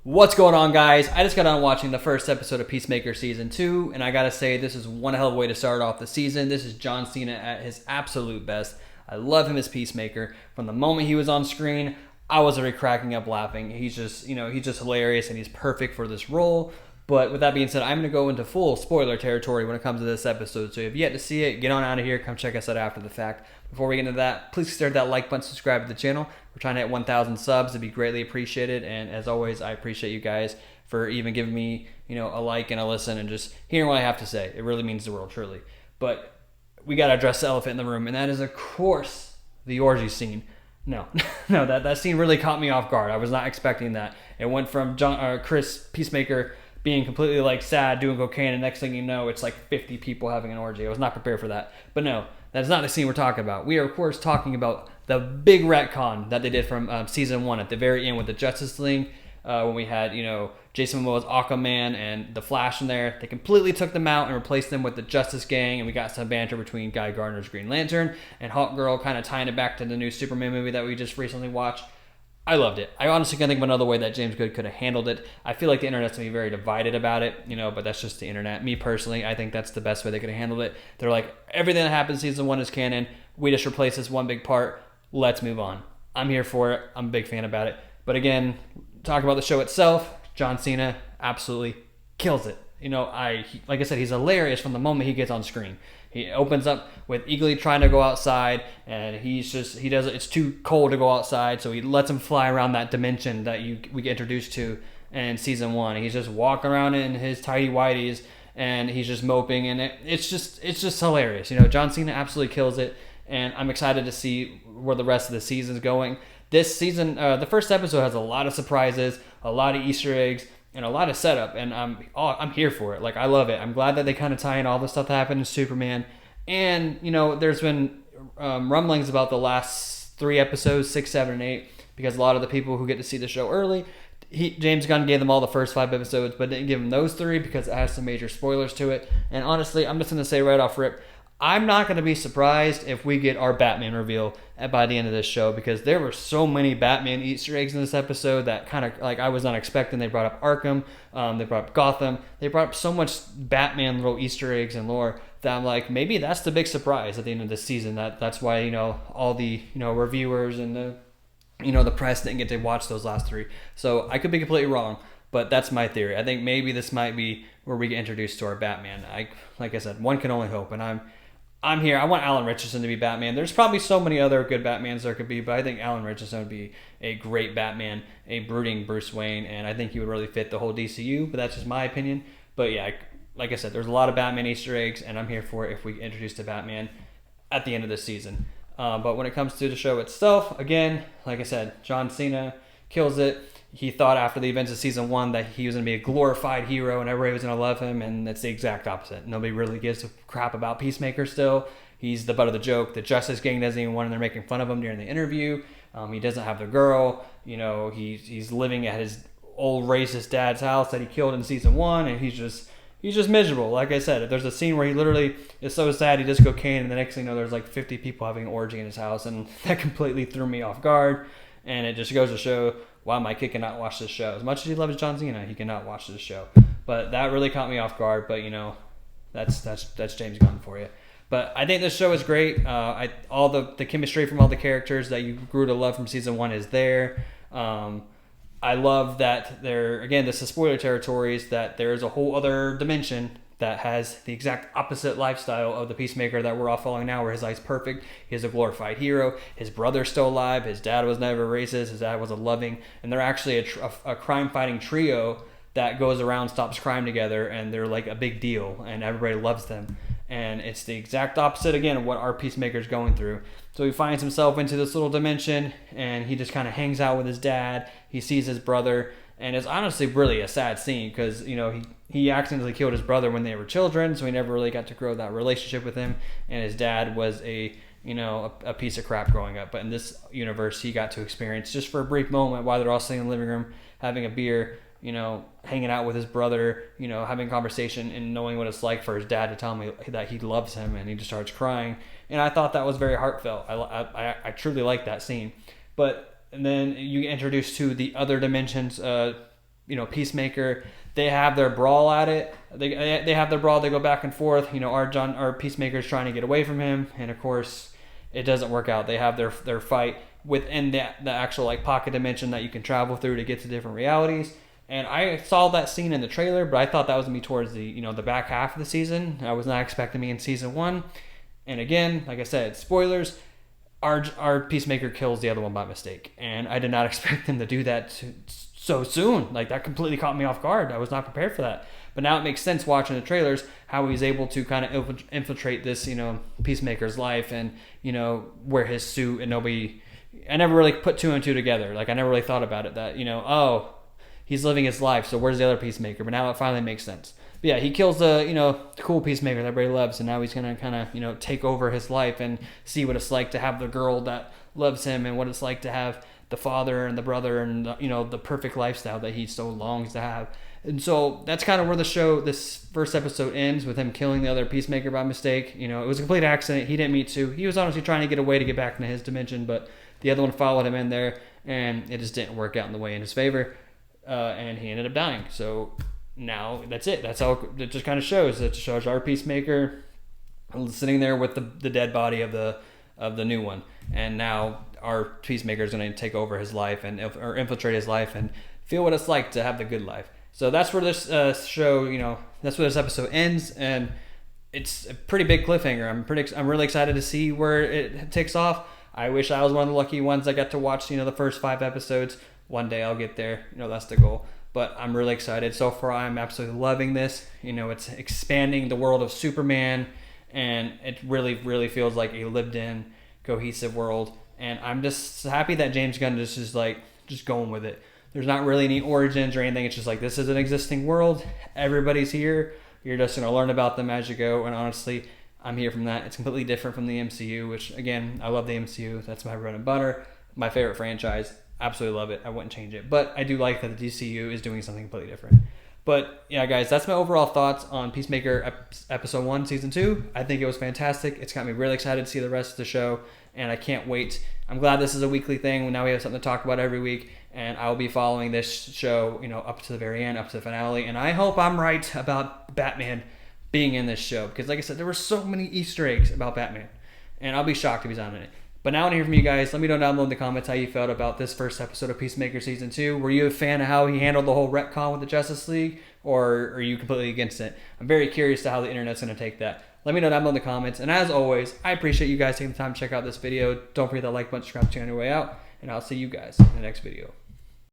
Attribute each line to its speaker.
Speaker 1: What's going on, guys? I just got on watching the first episode of Peacemaker Season 2, and I gotta say, this is one hell of a way to start off the season. This is John Cena at his absolute best. I love him as Peacemaker. From the moment he was on screen, I was already cracking up laughing. He's just hilarious, and he's perfect for this role. But with that being said, I'm going to go into full spoiler territory when it comes to this episode. So if you yet to see it, get on out of here. Come check us out after the fact. Before we get into that, please consider that like button, subscribe to the channel. We're trying to hit 1,000 subs. It'd be greatly appreciated. And as always, I appreciate you guys for even giving me, a like and a listen and just hearing what I have to say. It really means the world, truly. But we got to address the elephant in the room, and that is, of course, the orgy scene. No, that scene really caught me off guard. I was not expecting that. It went from Chris Peacemaker being completely sad, doing cocaine, and next thing you know, it's 50 people having an orgy. I was not prepared for that. But no, that's not the scene we're talking about. We are, of course, talking about the big retcon that they did from Season 1 at the very end with the Justice League, when we had, Jason Momoa's Aquaman and the Flash in there. They completely took them out and replaced them with the Justice Gang, and we got some banter between Guy Gardner's Green Lantern and Hawk Girl, kind of tying it back to the new Superman movie that we just recently watched. I loved it. I honestly can't think of another way that James Gunn could have handled it. I feel like the internet's going to be very divided about it, but that's just the internet. Me personally, I think that's the best way they could have handled it. They're like, everything that happened in Season 1 is canon. We just replace this one big part. Let's move on. I'm here for it. I'm a big fan about it. But again, talk about the show itself. John Cena absolutely kills it. Like I said, he's hilarious from the moment he gets on screen. He opens up with eagerly trying to go outside, and it's too cold to go outside, so he lets him fly around that dimension that we get introduced to in Season 1. He's just walking around in his tidy whities, and he's just moping, and it's just hilarious. John Cena absolutely kills it, and I'm excited to see where the rest of the season's going. This season, the first episode has a lot of surprises, a lot of Easter eggs, and a lot of setup, and I'm here for it. I love it. I'm glad that they kind of tie in all the stuff that happened in Superman. And, there's been rumblings about the last 3 episodes, 6, 7, and 8, because a lot of the people who get to see the show early, James Gunn gave them all the first 5 episodes, but didn't give them those 3 because it has some major spoilers to it. And honestly, I'm just going to say right off rip, I'm not going to be surprised if we get our Batman reveal by the end of this show, because there were so many Batman Easter eggs in this episode that kind of I was not expecting. They brought up Arkham, they brought up Gotham, they brought up so much Batman little Easter eggs and lore that I'm like, maybe that's the big surprise at the end of this season. That's why all the reviewers and the press didn't get to watch those last 3. So I could be completely wrong, but that's my theory. I think maybe this might be where we get introduced to our Batman. Like I said, one can only hope, and I'm here. I want Alan Richardson to be Batman. There's probably so many other good Batmans there could be, but I think Alan Richardson would be a great Batman, a brooding Bruce Wayne, and I think he would really fit the whole DCU, but that's just my opinion. But yeah, like I said, there's a lot of Batman Easter eggs, and I'm here for it if we get introduced to Batman at the end of this season. But when it comes to the show itself, again, like I said, John Cena kills it. He thought after the events of Season 1 that he was going to be a glorified hero and everybody was going to love him, and it's the exact opposite. Nobody really gives a crap about Peacemaker still. He's the butt of the joke. The Justice Gang doesn't even want him. They're making fun of him during the interview. He doesn't have the girl. He's living at his old racist dad's house that he killed in Season 1, and he's just miserable. Like I said, there's a scene where he literally is so sad he does cocaine, and the next thing you know, there's 50 people having an orgy in his house, and that completely threw me off guard. And it just goes to show why my kid cannot watch this show. As much as he loves John Cena, he cannot watch this show. But that really caught me off guard. But that's James Gunn for you. But I think this show is great. All the chemistry from all the characters that you grew to love from Season 1 is there. I love that this is spoiler territories, that there is a whole other dimension that has the exact opposite lifestyle of the Peacemaker that we're all following now, where his life's perfect. He's a glorified hero. His brother's still alive. His dad was never racist. His dad was a loving. And they're actually a crime-fighting trio that goes around, stops crime together, and they're a big deal, and everybody loves them. And it's the exact opposite, again, of what our Peacemaker's going through. So he finds himself into this little dimension, and he just kind of hangs out with his dad. He sees his brother, and it's honestly really a sad scene because, he accidentally killed his brother when they were children, so he never really got to grow that relationship with him. And his dad was a piece of crap growing up. But in this universe, he got to experience, just for a brief moment, while they're all sitting in the living room having a beer, hanging out with his brother, having a conversation and knowing what it's like for his dad to tell him that he loves him, and he just starts crying. And I thought that was very heartfelt. I truly liked that scene. But and then you get introduced to the other dimensions Peacemaker, they have their brawl at it. They have their brawl. They go back and forth. Our Peacemaker's trying to get away from him, and of course, it doesn't work out. They have their fight within the actual like pocket dimension that you can travel through to get to different realities. And I saw that scene in the trailer, but I thought that was gonna be towards the back half of the season. I was not expecting me in season 1. And again, like I said, spoilers. Our Peacemaker kills the other one by mistake, and I did not expect him to do that so soon. Like, that completely caught me off guard. I was not prepared for that. But now it makes sense watching the trailers how he's able to kind of infiltrate this, Peacemaker's life, and wear his suit, and I never really put 2 and 2 together. Like, I never really thought about it that he's living his life. So where's the other Peacemaker? But now it finally makes sense. But yeah, he kills the cool Peacemaker that everybody loves, and now he's gonna kind of take over his life and see what it's like to have the girl that loves him, and what it's like to have the father and the brother, and the perfect lifestyle that he so longs to have. And so that's kind of where this first episode ends, with him killing the other Peacemaker by mistake. It was a complete accident. He didn't mean to. He was honestly trying to get away to get back into his dimension, but the other one followed him in there, and it just didn't work out in the way in his favor, and he ended up dying. So now that's it. That's how it just kind of shows. It shows our Peacemaker sitting there with the dead body of the new one, and now our Peacemaker is going to take over his life or infiltrate his life and feel what it's like to have the good life. So that's where this show, that's where this episode ends, and it's a pretty big cliffhanger. I'm really excited to see where it takes off. I wish I was one of the lucky ones that got to watch the first 5 episodes. One day I'll get there. That's the goal. But I'm really excited. So far, I'm absolutely loving this. It's expanding the world of Superman, and it really, really feels like a lived-in, cohesive world. And I'm just happy that James Gunn is just going with it. There's not really any origins or anything. It's just like, this is an existing world. Everybody's here. You're just going to learn about them as you go. And honestly, I'm here from that. It's completely different from the MCU, which, again, I love the MCU. That's my bread and butter. My favorite franchise. Absolutely love it. I wouldn't change it. But I do like that the DCU is doing something completely different. But yeah, guys, that's my overall thoughts on Peacemaker Episode 1, Season 2. I think it was fantastic. It's got me really excited to see the rest of the show, and I can't wait. I'm glad this is a weekly thing. Now we have something to talk about every week, and I'll be following this show, up to the very end, up to the finale. And I hope I'm right about Batman being in this show, because like I said, there were so many Easter eggs about Batman, and I'll be shocked if he's not in it. But now I want to hear from you guys. Let me know down below in the comments how you felt about this first episode of Peacemaker Season 2. Were you a fan of how he handled the whole retcon with the Justice League, or are you completely against it? I'm very curious to how the internet's going to take that. Let me know down below in the comments. And as always, I appreciate you guys taking the time to check out this video. Don't forget that like button, subscribe to the channel on your way out, and I'll see you guys in the next video.